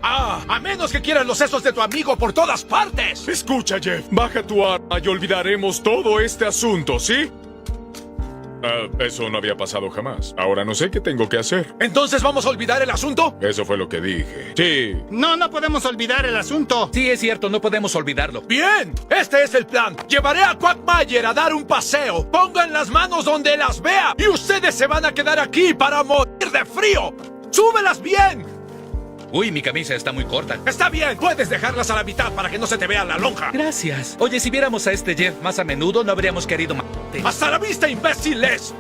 A menos que quieras los sesos de tu amigo por todas partes. Escucha, Jeff. Baja tu arma y olvidaremos todo este asunto, ¿sí? Eso no había pasado jamás. Ahora no sé qué tengo que hacer. ¿Entonces vamos a olvidar el asunto? Eso fue lo que dije. Sí. No podemos olvidar el asunto. Sí, es cierto, no podemos olvidarlo. Bien, este es el plan. Llevaré a Quagmire a dar un paseo. Pongan las manos donde las vea y ustedes se van a quedar aquí para morir de frío. ¡Súbelas bien! Uy, mi camisa está muy corta. Está bien, puedes dejarlas a la mitad para que no se te vea la lonja. Gracias. Oye, si viéramos a este Jeff más a menudo, no habríamos querido matarte. ¡Hasta la vista, imbéciles!